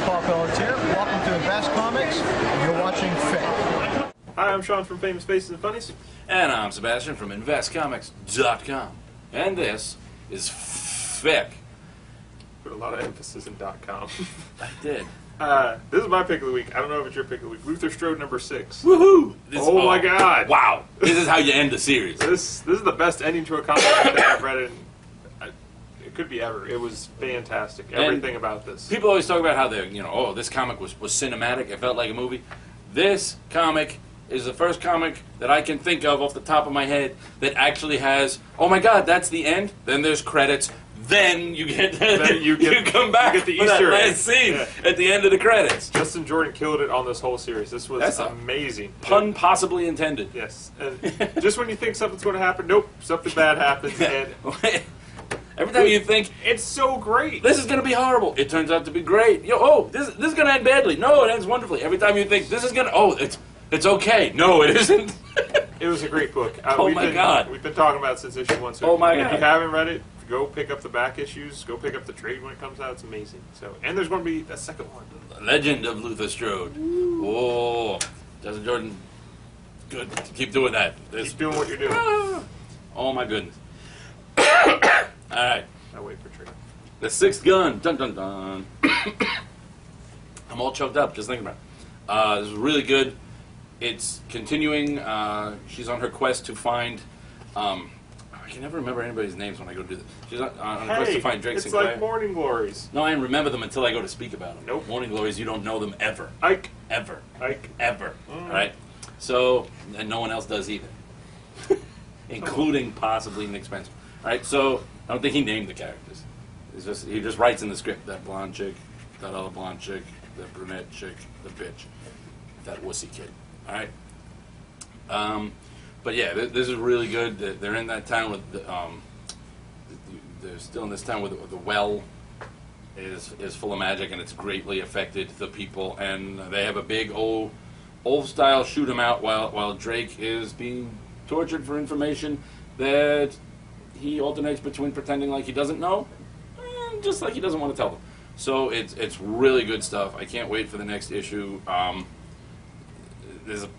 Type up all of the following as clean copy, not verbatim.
Rocketeer. Welcome to Invest Comics. You're watching FFFIC. Hi, I'm Shaun from Famous Faces and Funnies. And I'm Sebastian from InvestComics.com. And this is FFFIC. Put a lot of emphasis in .com. I did. This is my pick of the week. I don't know if it's your pick of the week. Luther Strode number 6. Woohoo! Oh my God! Wow! This is how you end the series. This is the best ending to a comic book that I've read in. It could be ever. It was fantastic. Everything about this. People always talk about how they, oh, this comic was cinematic. It felt like a movie. This comic is the first comic that I can think of off the top of my head that actually has, oh my God, that's the end. Then there's credits. Then you get you come back you get the for that Easter egg. last scene at the end of the credits. Justin Jordan killed it on this whole series. This was amazing. Pun possibly intended. Yes. And just when you think something's going to happen, nope, something bad happens. And every time you think it's so great, this is going to be horrible, it turns out to be great. This is going to end badly. No, it ends wonderfully. Every time you think this is going to, it's okay. No, it isn't. It was a great book. God. We've been talking about it since issue 1. So oh my God. If you haven't read it, go pick up the back issues. Go pick up the trade when it comes out. It's amazing. So, and there's going to be a second one. Legend of Luther Strode. Oh, Justin Jordan. Good. Keep doing that. Keep doing what you're doing. Oh my goodness. All right. I wait for trade. The Sixth Gun. Dun dun dun. I'm all choked up just thinking about it. This is really good. It's continuing. She's on her quest to find. I can never remember anybody's names when I go do this. She's on a quest to find Drake Sinclair. It's like Morning Glories. No, I remember them until I go to speak about them. Nope. Morning Glories, you don't know them ever. Ike. Ever. Ike. Ever. All right? So, and no one else does either. Including possibly Nick Spencer. All right? So, I don't think he named the characters. He just writes in the script, that blonde chick, that other blonde chick, that brunette chick, the bitch, that wussy kid. All right? But yeah, this is really good. They're in that town with they're still in this town where the well is full of magic, and it's greatly affected the people. And they have a big old style shoot 'em out while Drake is being tortured for information that he alternates between pretending like he doesn't know and just like he doesn't want to tell them. So it's really good stuff. I can't wait for the next issue. There's a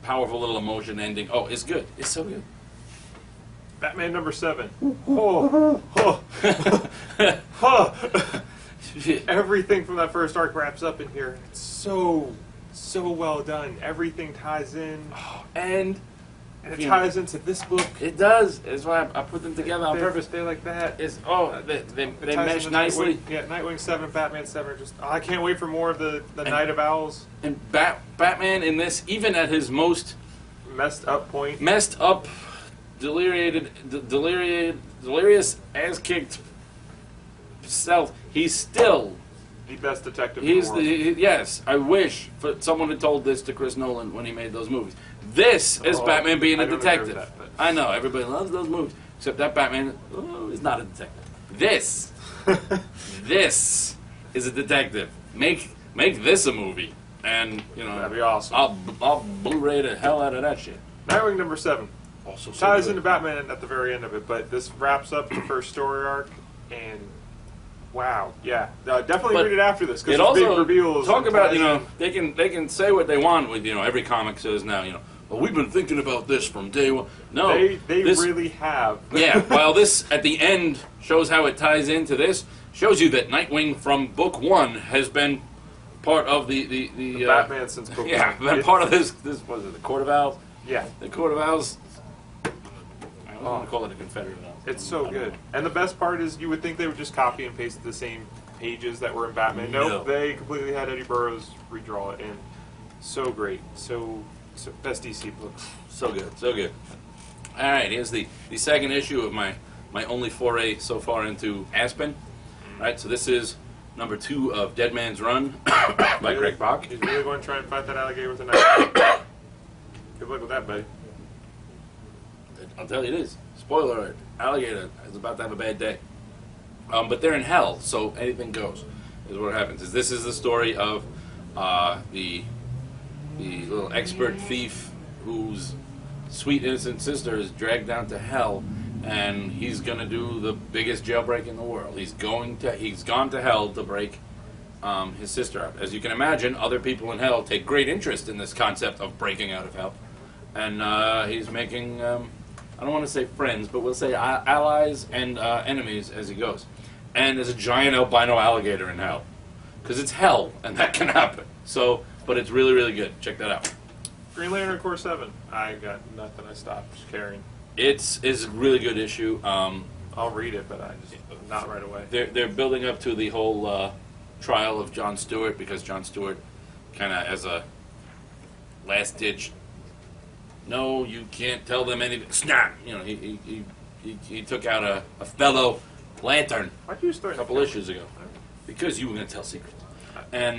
powerful little emotion ending. Oh, it's good. It's so good. Batman number 7. Everything from that first arc wraps up in here. It's so well done. Everything ties in. And it ties into this book. It does. That's why I put them together on purpose. They're like that. They mesh nicely. Nightwing 7, Batman 7. I can't wait for more of the Night of Owls. And Batman in this, even at his most messed up point, delirious, ass-kicked self, he's still the best detective in the world. Yes, I wish someone had told this to Chris Nolan when he made those movies. This is Batman being a detective. I know, everybody loves those movies, except that Batman is not a detective. This is a detective. Make this a movie, and that'd be awesome. I'll Blu-ray the hell out of that shit. Nightwing number 7 also ties into Batman at the very end of it, but this wraps up the first story arc, and wow, yeah, definitely read it after this because also big reveals. Talk about they can say what they want with every comic says now well, we've been thinking about this from day one. No, they really have. Yeah, while this at the end shows how it ties into this, shows you that Nightwing from book 1 has been part of the Batman since book 1. Yeah, been part of this was it the Court of Owls? Yeah, the Court of Owls. I don't want to call it a Confederate Owl. It's so good. And the best part is you would think they would just copy and paste the same pages that were in Batman. Nope, they completely had Eddie Burroughs redraw it, and so great. So best DC books. So good, so good. All right, here's the second issue of my only foray so far into Aspen. All right, so this is number 2 of Dead Man's Run by Greg Pak. He's really going to try and fight that alligator with a knife. Good luck with that, buddy. I'll tell you this. Spoiler alert. Alligator is about to have a bad day. But they're in hell, so anything goes, is what happens. This is the story of the little expert thief whose sweet innocent sister is dragged down to hell, and he's going to do the biggest jailbreak in the world. He's gone to hell to break his sister out. As you can imagine, other people in hell take great interest in this concept of breaking out of hell. And he's making, I don't want to say friends, but we'll say allies and enemies as he goes. And there's a giant albino alligator in hell. Because it's hell, and that can happen. So, but it's really, really good. Check that out. Green Lantern Core 7. I got nothing. I stopped caring. It's a really good issue. I'll read it, but I just not right away. They're building up to the whole trial of Jon Stewart, because Jon Stewart kind of as a last ditch. No, you can't tell them anything. Snap! You know, he took out a fellow Lantern a couple issues ago because you were going to tell secrets. And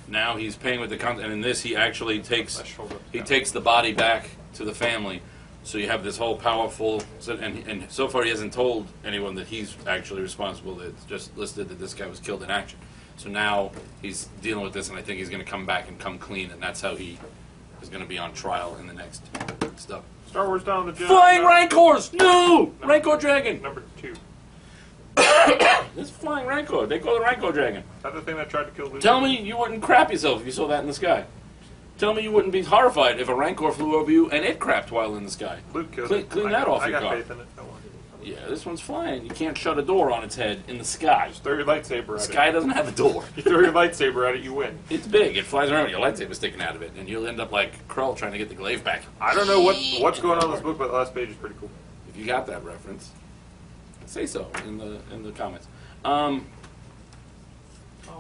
now he's paying with the content. And in this, he actually takes the body back to the family. So you have this whole powerful, and so far he hasn't told anyone that he's actually responsible. It's just listed that this guy was killed in action. So now he's dealing with this, and I think he's going to come back and come clean, and that's how he is going to be on trial in the next stuff. Star Wars Dawn of the Jedi. Flying Rancors! No! Rancor Dragon! Number 2. This flying Rancor. They call it Rancor Dragon. Is that the thing that tried to kill Luke? Tell me you wouldn't crap yourself if you saw that in the sky. Tell me you wouldn't be horrified if a Rancor flew over you and it crapped while in the sky. Luke killed it. Clean that off your car. I got faith in it. Don't worry. Yeah, this one's flying. You can't shut a door on its head in the sky. Just throw your lightsaber at it. The sky doesn't have a door. You throw your lightsaber at it, you win. It's big. It flies around with your lightsaber sticking out of it, and you'll end up like Krull trying to get the glaive back. I don't know what's going on in this book, but the last page is pretty cool. If you got that reference, say so in the comments.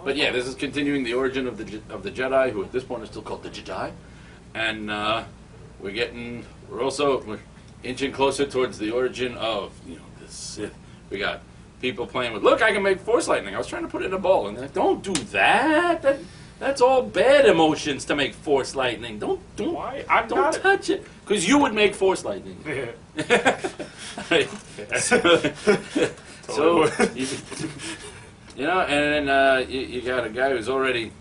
But yeah, this is continuing the origin of the Jedi, who at this point are still called the Jedi, and we're inching closer towards the origin of the Sith. We got people playing with, look, I can make Force lightning. I was trying to put it in a ball, and they're like, don't do that. That's all bad emotions to make Force lightning. Don't touch it, because you would make Force lightning. So and then you got a guy who's already,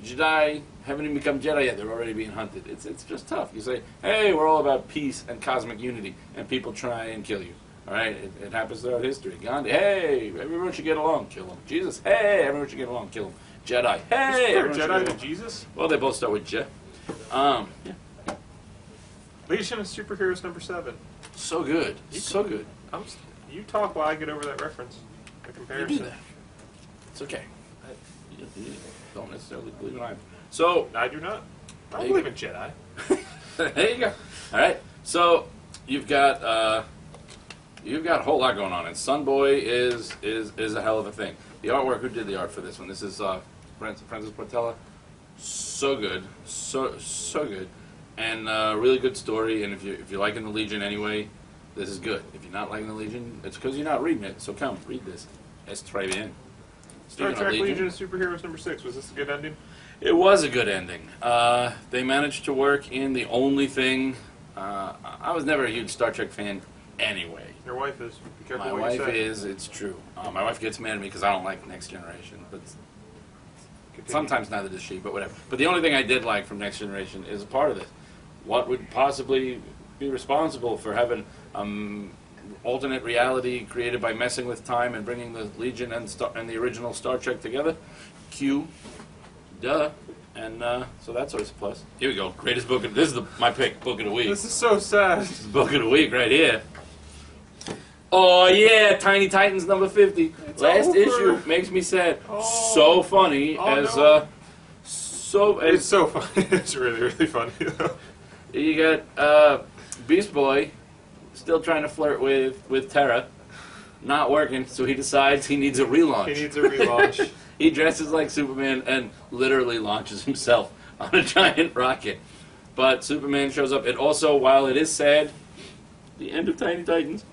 Jedi haven't even become Jedi yet. They're already being hunted. It's just tough. You say, hey, we're all about peace and cosmic unity, and people try and kill you. All right, it happens throughout history. Gandhi, hey, everyone should get along, kill him. Jesus, hey, everyone should get along, kill him. Jedi, hey, everyone Jedi to Jesus. Well, they both start with Je. Yeah. Legion of Superheroes number 7. So good, so good. You talk while I get over that reference. The comparison. You do that. It's okay. You don't necessarily believe in either. So I do not. I believe in Jedi. There you go. All right. So you've got a whole lot going on, and Sunboy is a hell of a thing. The artwork. Who did the art for this one? This is Francis Portela. So good, so good, and really good story. And if you're liking the Legion anyway, this is good. If you're not liking the Legion, it's because you're not reading it. So come read this. Es très bien. Star Trek Legion of Superheroes number 6. Was this a good ending? It was a good ending. They managed to work in the only thing. I was never a huge Star Trek fan anyway. Your wife is. Be careful My what wife you say. is. It's true. My wife gets mad at me because I don't like Next Generation. But sometimes neither does she. But whatever. But the only thing I did like from Next Generation is a part of this. What would possibly be responsible for having alternate reality created by messing with time and bringing the Legion and the original Star Trek together? Q. Duh. And so that's always a plus. Here we go. Greatest book. This is my pick. Book of the week. This is so sad. This is book of the week right here. Oh yeah, Tiny Titans number 50. It's Last over. issue makes me sad. Oh. So funny Oh, no. It's It's so funny. It's really, really funny. You got Beast Boy still trying to flirt with Terra. Not working, so he decides he needs a relaunch. He needs a relaunch. He dresses like Superman and literally launches himself on a giant rocket. But Superman shows up. It also, while it is sad, the end of Tiny Titans,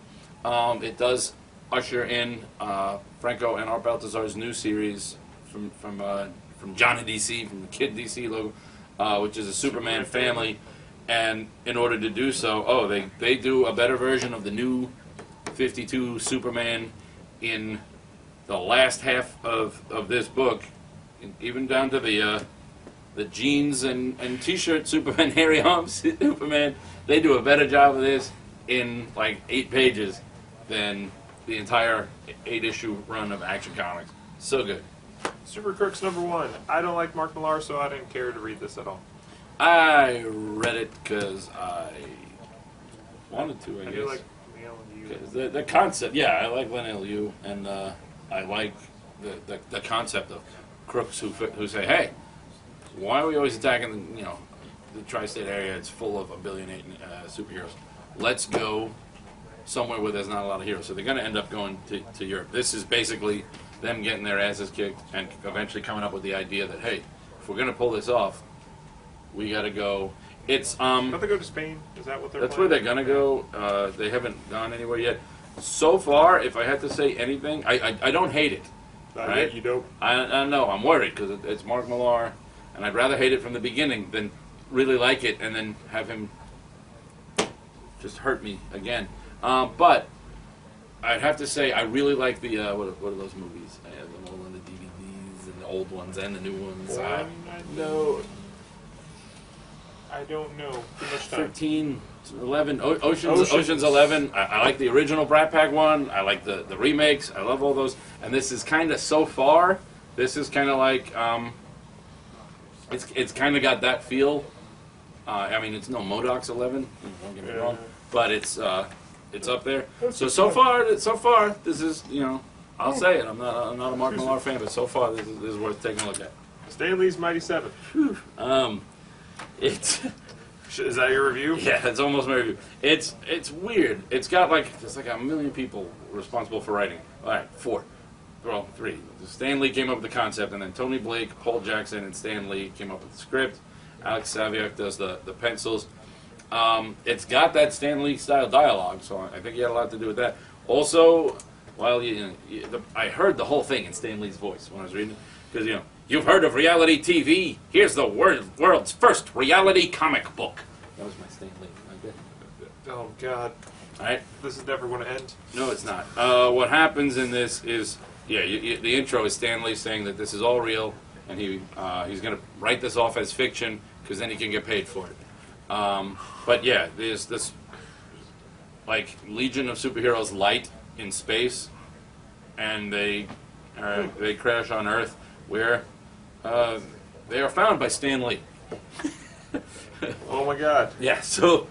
it does usher in Franco and Art Baltazar's new series from Johnny DC, from the Kid DC logo, which is a Superman family. And in order to do so, they do a better version of the new 52 Superman in the last half of this book, even down to the jeans and T-shirt Superman, hairy arms Superman. They do a better job of this in like 8 pages than the entire 8-issue run of Action Comics. So good. Super Kirk's #1. I don't like Mark Millar, so I didn't care to read this at all. I read it because I wanted to, I guess. do like Linnell Yu. The concept, yeah, I like Linnell Yu, and I like the concept of crooks who say, hey, why are we always attacking the tri-state area? It's full of 1.8 billion superheroes. Let's go somewhere where there's not a lot of heroes. So they're going to end up going to Europe. This is basically them getting their asses kicked and eventually coming up with the idea that, hey, if we're going to pull this off, we got to go. It's Don't they go to Spain? Is that what they're? That's planning? where they're going to go. They haven't gone anywhere yet. So far, if I had to say anything, I don't hate it. Right? You dope. I know. I'm worried because it's Mark Millar, and I'd rather hate it from the beginning than really like it and then have him just hurt me again. But I'd have to say I really like the what are those movies? I have them all on the DVDs and the old ones and the new ones. No. I don't know. Too much time. 13, 11, Ocean's 11. I like the original Brat Pack one. I like the remakes. I love all those. And this is kind of, so far, this is kind of like, it's kind of got that feel. I mean, it's no MODOK's 11, don't get me wrong, but it's up there. So far, this is, I'll say it. I'm not a Mark Millar fan, but so far, this is worth taking a look at. Stan Lee's Mighty Seven. It's Is that your review? yeah, it's almost my review. It's weird. It's got there's like 1 million people responsible for writing. All right, 4. Well, 3. Stan Lee came up with the concept, and then Tony Blake, Paul Jackson, and Stan Lee came up with the script. Alex Saviuk does the pencils. It's got that Stan Lee style dialogue, so I think he had a lot to do with that. Also, while I heard the whole thing in Stan Lee's voice when I was reading it, because you've heard of reality TV. Here's the world's first reality comic book. That was my Stan Lee. Okay. Oh God! All right. This is never going to end. No, it's not. What happens in this is, the intro is Stan Lee saying that this is all real, and he's going to write this off as fiction because then he can get paid for it. But yeah, there's this Legion of Superheroes light in space, and they crash on Earth, where they are found by Stan Lee. Oh my God! Yeah, so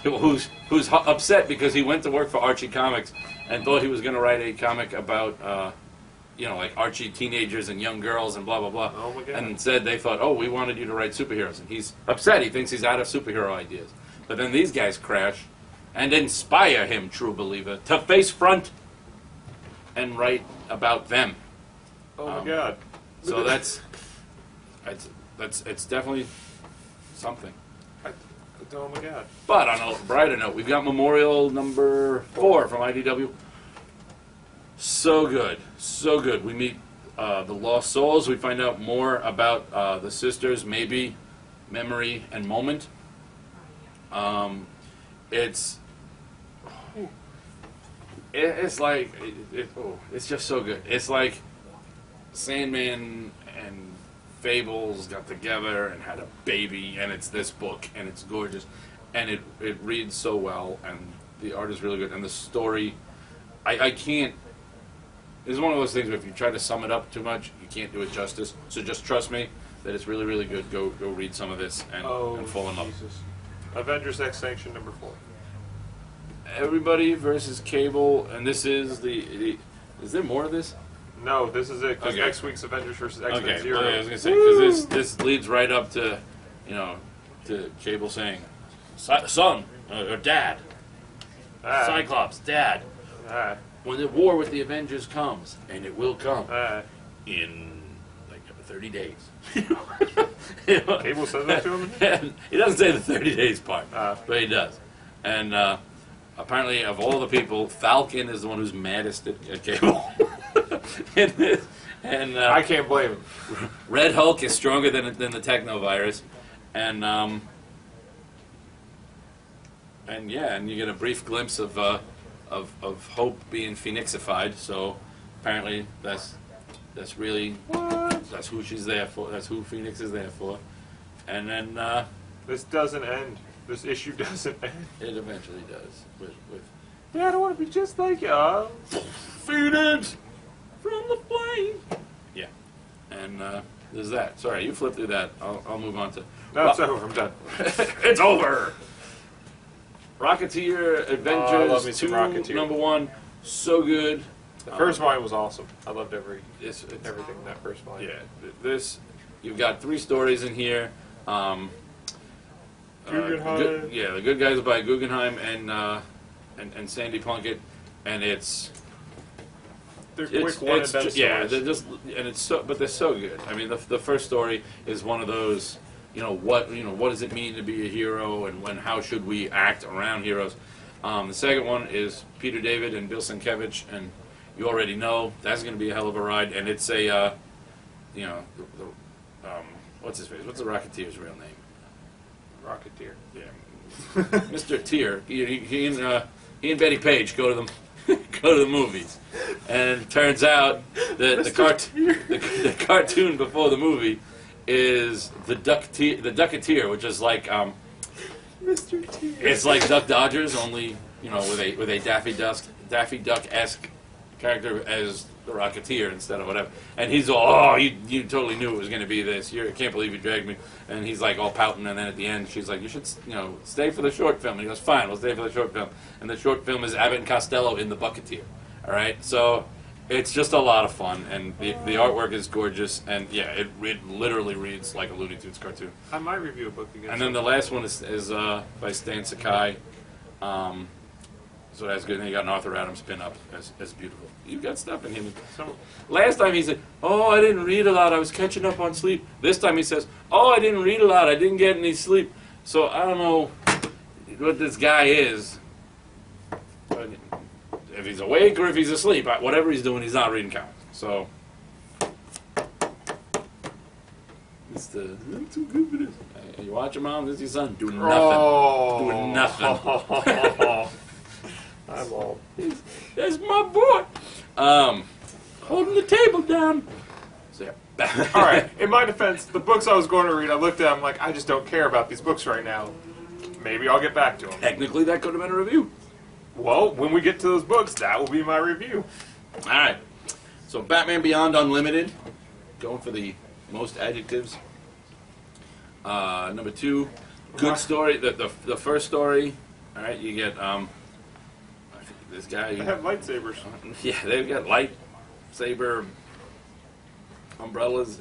who's upset because he went to work for Archie Comics and thought he was going to write a comic about like Archie teenagers and young girls and blah blah blah. Oh my God! And instead they thought, oh, we wanted you to write superheroes, and he's upset. He thinks he's out of superhero ideas. But then these guys crash and inspire him, true believer, to face front and write about them. Oh my God! So it's definitely something. Oh my God! But on a brighter note, we've got Memorial number 4 from IDW. So good, so good. We meet the Lost Souls. We find out more about the sisters, Maybe, Memory, and Moment. It's just so good. It's like Sandman and Fables got together and had a baby, and it's this book, and it's gorgeous, and it reads so well, and the art is really good, and the story, I can't. This is one of those things where if you try to sum it up too much, you can't do it justice. So just trust me that it's really, really good. Go read some of this and fall in love. Jesus. Avengers Extinction number 4. Everybody versus Cable, and this is the is there more of this? No, this is it. Because Okay. next week's Avengers versus X-Men Okay, 0. well, I was gonna say because this leads right up to, to Cable saying, "Son or Dad, Cyclops, Dad, when the war with the Avengers comes, and it will come in 30 days." Cable says that to him? And he doesn't say the 30 days part, but he does. And apparently, of all the people, Falcon is the one who's maddest at Cable. And I can't blame him. Red Hulk is stronger than the Technovirus, and you get a brief glimpse of Hope being Phoenixified. So apparently that's really that's who she's there for. That's who Phoenix is there for. And then This doesn't end. This issue doesn't end. it eventually does. With Yeah, I don't want to be just like Phoenix. from the flame. Yeah, and there's that. Sorry, you flip through that. I'll move on to. No, it's over. I'm done. It's over. Rocketeer Adventures I love me some 2, Rocketeer. #1, so good. The first volume was awesome. I loved everything It's in that first volume. yeah. You've got 3 stories in here. Guggenheim. The good guys are by Guggenheim and Sandy Plunkett, and They're quick one and done yeah, stories. they're just and it's so, but they're so good. I mean, the first story is one of those. What does it mean to be a hero, and how should we act around heroes? The second one is Peter David and Bill Sienkiewicz, and you already know that's going to be a hell of a ride. And it's a, what's his face? What's the Rocketeer's real name? Rocketeer. Yeah, Mr. Tier. He and Betty Page go to the movies, and it turns out that the cartoon before the movie is the Ducketeer, which is like Mr. T. it's like Duck Dodgers, only with a Daffy Duck-esque character as the Rocketeer instead of whatever. And he's all, you totally knew it was going to be this. I can't believe you dragged me. And he's like all pouting, and then at the end she's like, you should stay for the short film. And he goes, fine, we'll stay for the short film. And the short film is Abbott and Costello in the Bucketeer. All right, so it's just a lot of fun, and the artwork is gorgeous, and yeah, it literally reads like a Looney Tunes cartoon. I might review a book again. And then the last one is by Stan Sakai. So that's good. And then you got an Arthur Adams pin-up. That's beautiful. You've got stuff in him. So last time he said, "Oh, I didn't read a lot. I was catching up on sleep." This time he says, "Oh, I didn't read a lot. I didn't get any sleep." So I don't know what this guy is. But if he's awake or if he's asleep, whatever he's doing, he's not reading comics. So it's I'm too good for this. Hey, you watch your mom. This is your son doing nothing. Doing nothing. I'm old. That's my boy. Holding the table down. So yeah. All right. In my defense, the books I was going to read, I looked at them like, I just don't care about these books right now. Maybe I'll get back to them. Technically, that could have been a review. Well, when we get to those books, that will be my review. All right. So Batman Beyond Unlimited, going for the most adjectives. Number 2, good story. The first story. All right, you get this guy. They have lightsabers. Yeah, they've got lightsaber umbrellas.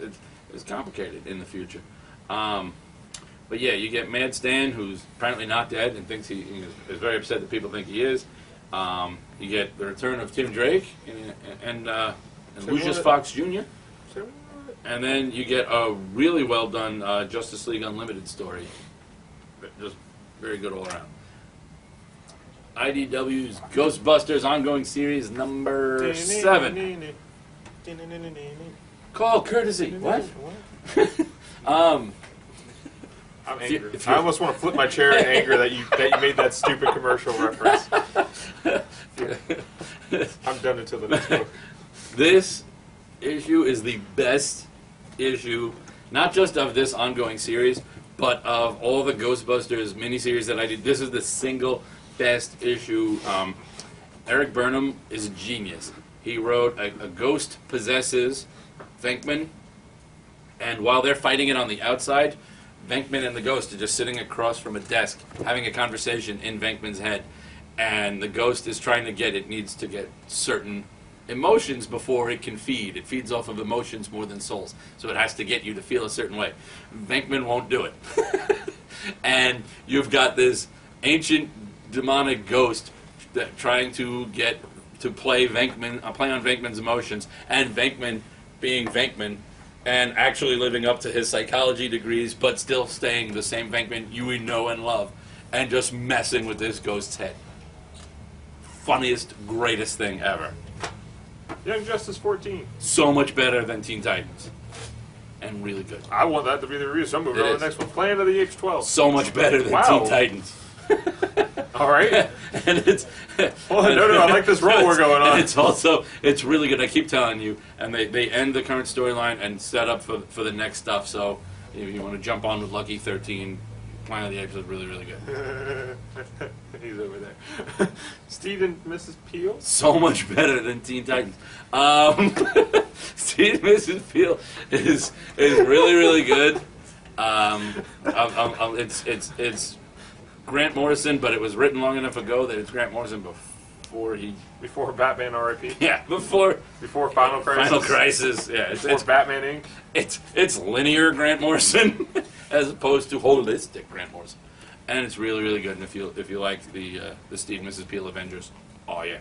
It's complicated in the future. But yeah, you get Mad Stan, who's apparently not dead and thinks he is very upset that people think he is. You get the return of Tim Drake and Lucius Fox Jr. And then you get a really well done Justice League Unlimited story. Just very good all around. IDW's Ghostbusters ongoing series number 7. Call courtesy. What? I'm angry. I almost want to flip my chair in anger that you made that stupid commercial reference. I'm done until the next book. This issue is the best issue, not just of this ongoing series, but of all the Ghostbusters miniseries that I did. This is the single best issue. Eric Burnham is a genius. He wrote a ghost possesses Venkman, and while they're fighting it on the outside, Venkman and the ghost are just sitting across from a desk having a conversation in Venkman's head, and the ghost is trying to needs to get certain emotions before it can feed. It feeds off of emotions more than souls, so it has to get you to feel a certain way. Venkman won't do it. And you've got this ancient demonic ghost that trying to get to play on Venkman's emotions, and Venkman being Venkman and actually living up to his psychology degrees, but still staying the same Venkman you know and love, and just messing with this ghost's head. Funniest, greatest thing ever. Young Justice 14. So much better than Teen Titans. And really good. I want that to be the review, so I'm moving on to the next one. Planet of the Apes 12. So much better than Teen Titans. All right. And it's... Oh, no, I like this roll we're going on. And it's really good. I keep telling you. And they end the current storyline and set up for the next stuff. So if you want to jump on with Lucky 13, Planet of the Apes was really, really good. He's over there. Steve and Mrs. Peel? So much better than Teen Titans. Steve and Mrs. Peel is really, really good. It's Grant Morrison, but it was written long enough ago that it's Grant Morrison Before Batman R.I.P. Yeah, before Final Crisis. Final Crisis. Yeah, it's Batman Inc. It's linear Grant Morrison as opposed to holistic Grant Morrison, and it's really, really good. And if you like the Steve and Mrs. Peel Avengers, oh yeah.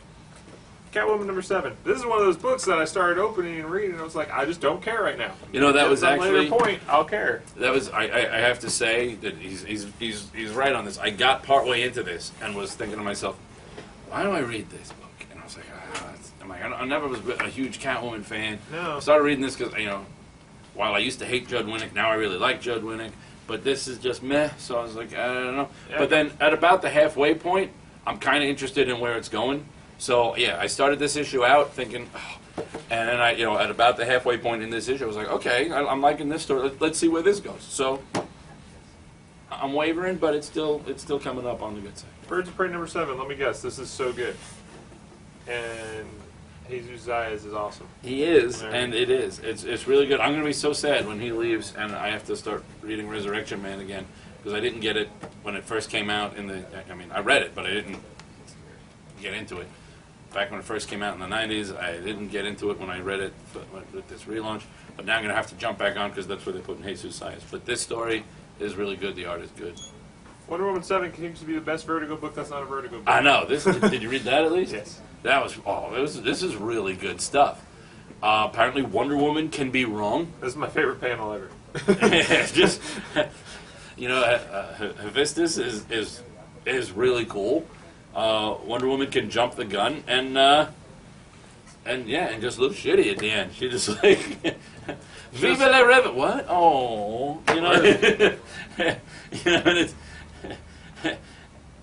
Catwoman number 7. This is one of those books that I started opening and reading, and I was like, I just don't care right now. You know, that was at actually later point. I'll care. That was I have to say that he's right on this. I got partway into this and was thinking to myself, why do I read this book? And I was like, I never was a huge Catwoman fan. No. I started reading this because while I used to hate Judd Winnick, now I really like Judd Winnick. But this is just meh. So I was like, I don't know. Yeah. But then at about the halfway point, I'm kind of interested in where it's going. So yeah, I started this issue out thinking, and then at about the halfway point in this issue, I was like, okay, I'm liking this story. Let's see where this goes. So I'm wavering, but it's still coming up on the good side. Birds of Prey number 7. Let me guess. This is so good. And Jesus Zayas is awesome. He is, and it is. It's really good. I'm going to be so sad when he leaves, and I have to start reading Resurrection Man again because I didn't get it when it first came out. I read it, but I didn't get into it. Back when it first came out in the 90s, I didn't get into it when I read it with this relaunch. But now I'm going to have to jump back on because that's where they put in Jesus Zayas. But this story is really good. The art is good. Wonder Woman 7 continues to be the best Vertigo book that's not a Vertigo book. I know. Did you read that at least? Yes. This is really good stuff. Apparently Wonder Woman can be wrong. This is my favorite panel ever. Just, Hephaestus is really cool. Wonder Woman can jump the gun and just look shitty at the end. She just like Viva la Rev. What? Oh,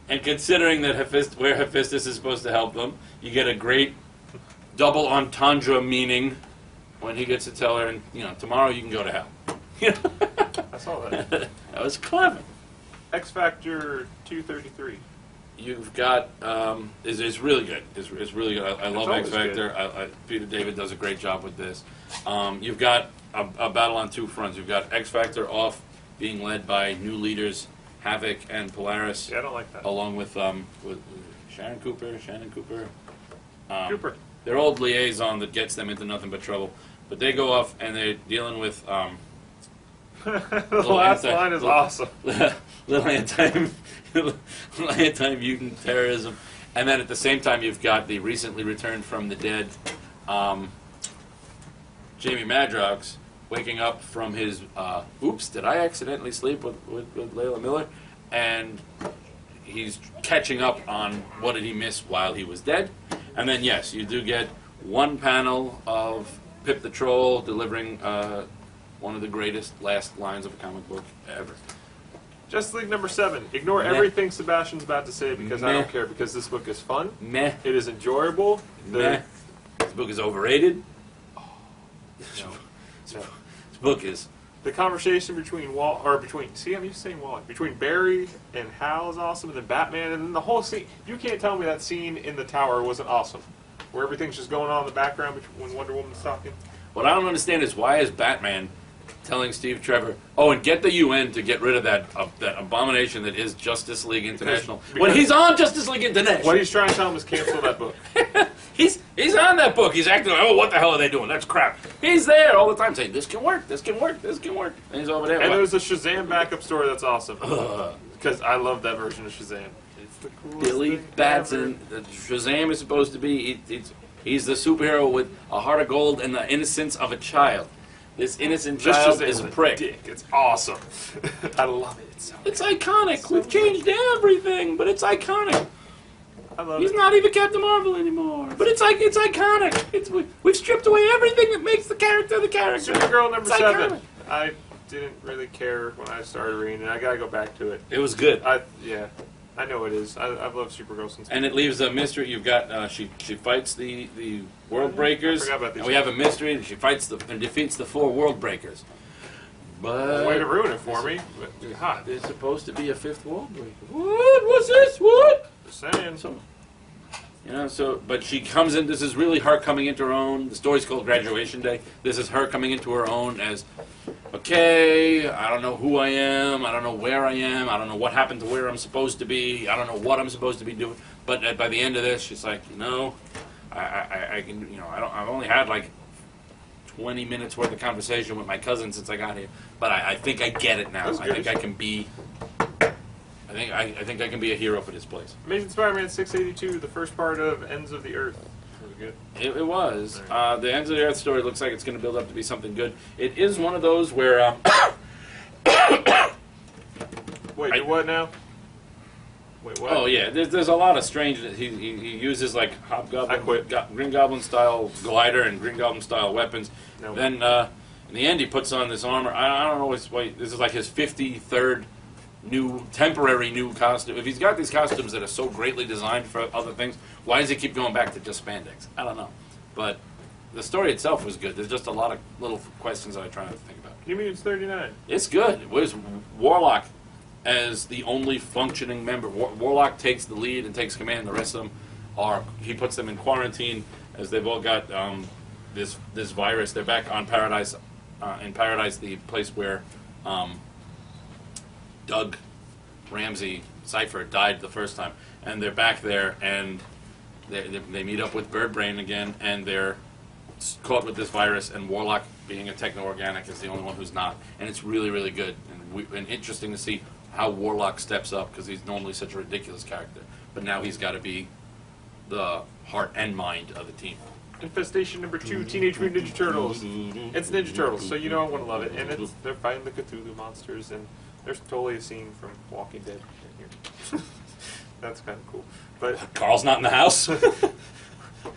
and considering that where Hephaestus is supposed to help them, you get a great double entendre meaning when he gets to tell her, and tomorrow you can go to hell. I saw that. That was clever. X Factor 233. You've got it's really good. It's really good. I love X Factor. Peter David does a great job with this. You've got a battle on two fronts. You've got X Factor off being led by new leaders, Havoc and Polaris. Yeah, I don't like that. Along with Shannon Cooper. Cooper. Their old liaison that gets them into nothing but trouble. But they go off and they're dealing with the last line is awesome. Little anti-mutant terrorism. And then at the same time, you've got the recently returned from the dead Jamie Madrox waking up from his, oops, did I accidentally sleep with Layla Miller? And he's catching up on what did he miss while he was dead. And then, yes, you do get one panel of Pip the Troll delivering one of the greatest last lines of a comic book ever. Justice League number 7. Ignore everything Sebastian's about to say because I don't care, because this book is fun. Meh. It is enjoyable. Meh. This book is overrated. No. This book is. The conversation between I'm used to saying Wally. Between Barry and Hal is awesome, and then Batman, and then the whole scene. You can't tell me that scene in the tower wasn't awesome, where everything's just going on in the background when Wonder Woman's talking. What I don't understand is why is Batman telling Steve Trevor, oh, and get the UN to get rid of that abomination that is Justice League International. When he's on Justice League International. What he's trying to tell him is cancel that book. He's on that book. He's acting like, oh, what the hell are they doing? That's crap. He's there all the time saying, this can work, this can work, this can work. And he's over there. And there's a Shazam backup story that's awesome. Because I love that version of Shazam. It's the coolest Billy thing Batson. Shazam is supposed to be, he's the superhero with a heart of gold and the innocence of a child. This innocent child is a prick. Dick. It's awesome. I love it. It's iconic. We've changed everything, but it's iconic. I love He's it. not even Captain Marvel anymore. But it's iconic. We've stripped away everything that makes the character the character. Supergirl number 7. Iconic. I didn't really care when I started reading it. I gotta go back to it. It was good. I know it is. I've loved Supergirl since. And it leaves a mystery. You've got she fights the World Breakers. I forgot about these and we have a mystery. She fights and defeats the 4 World Breakers. But way to ruin it for me. But hot. There's supposed to be a fifth wall breaker. What? What's this? What? Just saying. So, but she comes in. This is really her coming into her own. The story's called Graduation Day. This is her coming into her own as, okay, I don't know who I am. I don't know where I am. I don't know what happened to where I'm supposed to be. I don't know what I'm supposed to be doing. But by the end of this, she's like, I can, I've only had like 20 minutes worth of conversation with my cousin since I got here. But I think I get it now. I think I can be. I think I can be a hero for this place. Amazing Spider-Man 682, the first part of Ends of the Earth. Was it good? It was. Right. The Ends of the Earth story looks like it's going to build up to be something good. It is one of those where... Wait, what now? Wait, what? Oh, yeah. There's a lot of strange... He uses, like, Hobgoblin, Green Goblin-style glider and Green Goblin-style weapons. No. Then, in the end, he puts on this armor. I don't know. This is like his 53rd... temporary new costume. If he's got these costumes that are so greatly designed for other things, why does he keep going back to just spandex? I don't know. But the story itself was good. There's just a lot of little questions that I try to think about. You mean it's 39? It's good. It was Warlock as the only functioning member. Warlock takes the lead and takes command. The rest of them he puts them in quarantine as they've all got this virus. They're back on Paradise, in Paradise, the place where Doug Ramsey Cypher died the first time, and they're back there, and they meet up with Birdbrain again, and they're caught with this virus, and Warlock, being a techno-organic, is the only one who's not, and it's really, really good, and interesting to see how Warlock steps up, because he's normally such a ridiculous character, but now he's got to be the heart and mind of the team. Infestation number 2, Teenage Mutant Ninja Turtles. It's Ninja Turtles, so you know I'm going to love it, and they're fighting the Cthulhu monsters, and there's totally a scene from Walking Dead in here. That's kind of cool. But Carl's not in the house.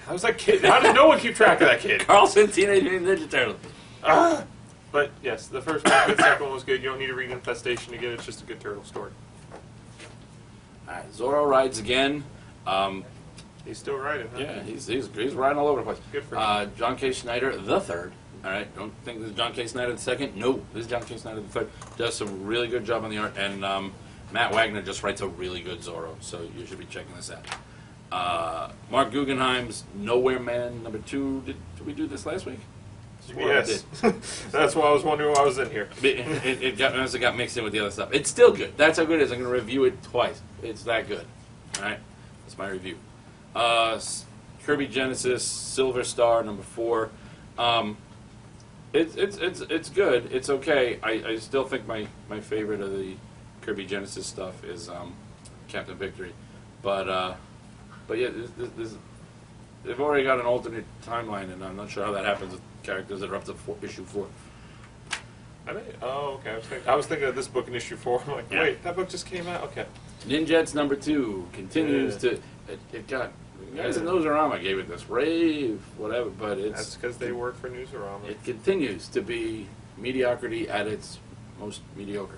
How's that kid? How did no one keep track of that kid? Carl's in Teenage Mutant Ninja Turtles. But yes, the first one, the second one was good. You don't need to read Infestation to get it. It's just a good turtle story. All right, Zorro rides again. He's still riding, huh? Yeah, he's riding all over the place. Good for him. John K. Snyder the third. All right, don't think this is John K. Snyder the second. No, this is John K. Snyder the third. Does some really good job on the art, and Matt Wagner just writes a really good Zorro, so you should be checking this out. Mark Guggenheim's Nowhere Man number 2. Did we do this last week? Yes. That's why I was wondering why I was in here. It got mixed in with the other stuff. It's still good. That's how good it is. I'm going to review it twice. It's that good. All right, that's my review. Kirby Genesis Silver Star number 4. It's good. It's okay. I still think my favorite of the Kirby Genesis stuff is Captain Victory, but yeah, they've already got an alternate timeline, and I'm not sure how that happens with characters that are up to issue 4. Okay. I was thinking of this book in issue 4. I'm like, wait, that book just came out. Okay. Jin Jets number 2 continues to. It got. Guys at Newsarama gave it this rave, whatever, but that's because they work for Newsarama. It continues to be mediocrity at its most mediocre.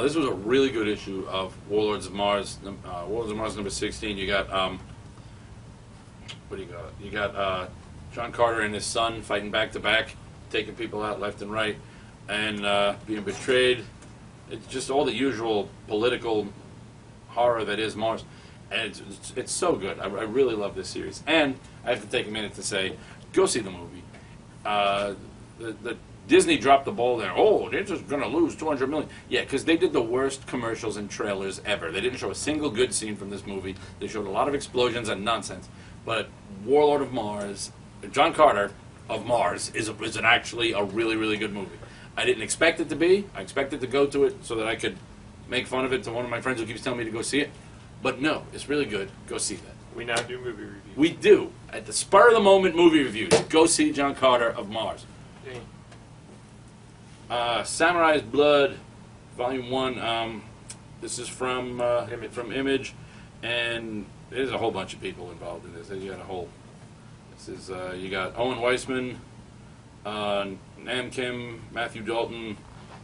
This was a really good issue of Warlords of Mars. Warlords of Mars number 16. You got what do you got? You got John Carter and his son fighting back to back, taking people out left and right, and being betrayed. It's just all the usual political horror that is Mars. And it's so good. I really love this series. And I have to take a minute to say, go see the movie. The Disney dropped the ball there. Oh, they're just going to lose $200 million. Yeah, because they did the worst commercials and trailers ever. They didn't show a single good scene from this movie. They showed a lot of explosions and nonsense. But Warlord of Mars, John Carter of Mars, is actually a really, really good movie. I didn't expect it to be. I expected to go to it so that I could make fun of it to one of my friends who keeps telling me to go see it. But no, it's really good. Go see that. We now do movie reviews. We do. At the spur of the moment movie reviews. Go see John Carter of Mars. Samurai's Blood, Volume 1. This is from Image. And there's a whole bunch of people involved in this. You got Owen Weissman, Nam Kim, Matthew Dalton,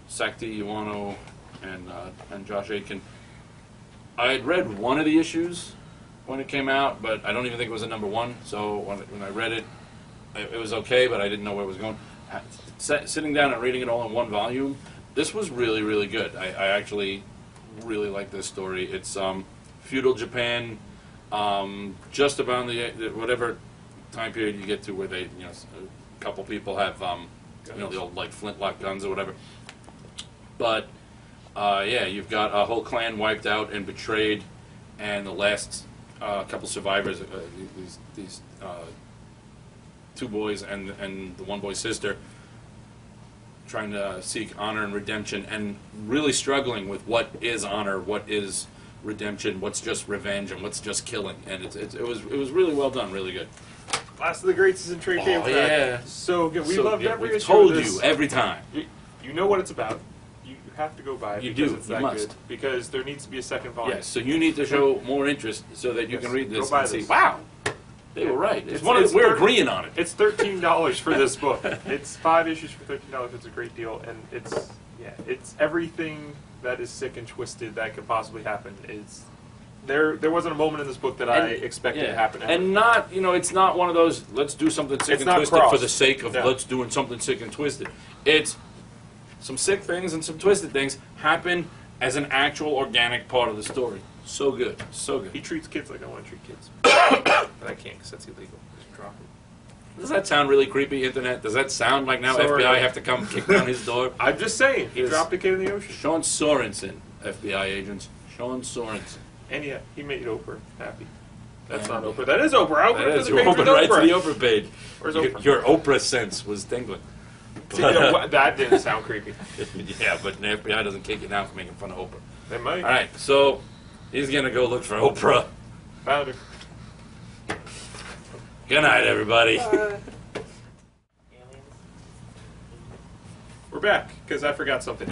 Sakti Iwano, and Josh Aitken. I had read one of the issues when it came out, but I don't even think it was a number 1. So when I read it, it was okay, but I didn't know where it was going. sitting down and reading it all in one volume, this was really, really good. I actually really like this story. It's feudal Japan, just about the whatever time period you get to where they, a couple people have, the old like flintlock guns or whatever. But yeah, you've got a whole clan wiped out and betrayed, and the last couple survivors, these two boys and the one boy's sister, trying to seek honor and redemption, and really struggling with what is honor, what is redemption, what's just revenge, and what's just killing. And it was really well done, really good. Last of the Greats is in trade paperback. Yeah, so good. We loved every issue. Told you every time. You know what it's about. You have to go buy it. You because do. It's You that must. Good. Because there needs to be a second volume. Yes. So you need to show more interest so that you can read this and see. Wow. They were right. We're agreeing on it. It's $13 for this book. It's 5 issues for $13. It's a great deal, and it's everything that is sick and twisted that could possibly happen. There wasn't a moment in this book that I expected to happen. Ever. And not, it's not one of those let's do something sick and twisted for the sake of let's doing something sick and twisted. It's some sick things and some twisted things happen as an actual organic part of the story. So good, so good. He treats kids like I want to treat kids. But I can't because that's illegal. Just drop it. Does that sound really creepy, Internet? Does that sound like now FBI have to come kick down his door? I'm just saying. He dropped a kid in the ocean. Shaun Sorenson, FBI agents. Shaun Sorenson. And yeah, he made Oprah happy. That's not Oprah. That is Oprah. That is. You opened right to the Oprah page. Where's Oprah? Your Oprah sense was tingling. That didn't sound creepy. Yeah, but the FBI doesn't kick you down for making fun of Oprah. They might. All right, so he's going to go look for Oprah. Found her. Good night, everybody. We're back, because I forgot something.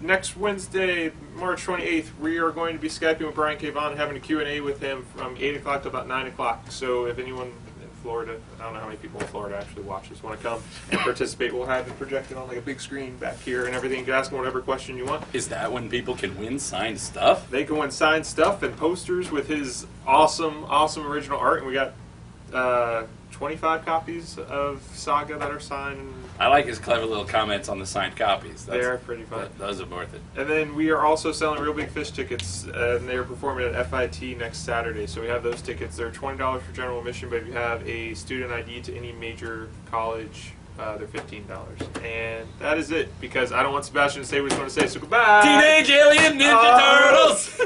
Next Wednesday, March 28th, we are going to be Skyping with Brian K. Vaughan, having a Q&A with him from 8 o'clock to about 9 o'clock. So if anyone in Florida, I don't know how many people in Florida actually watch this, want to come and participate, we'll have it projected on like a big screen back here and everything. You can ask him whatever question you want. Is that when people can win signed stuff? They can win signed stuff and posters with his awesome, awesome original art. And we got 25 copies of Saga that are signed. I like his clever little comments on the signed copies. They are pretty fun. Those are worth it. And then we are also selling Real Big Fish tickets, and they are performing at FIT next Saturday. So we have those tickets. They're $20 for general admission, but if you have a student ID to any major college, they're $15. And that is it, because I don't want Sebastian to say what he's going to say, so goodbye! Teenage Alien Ninja Turtles!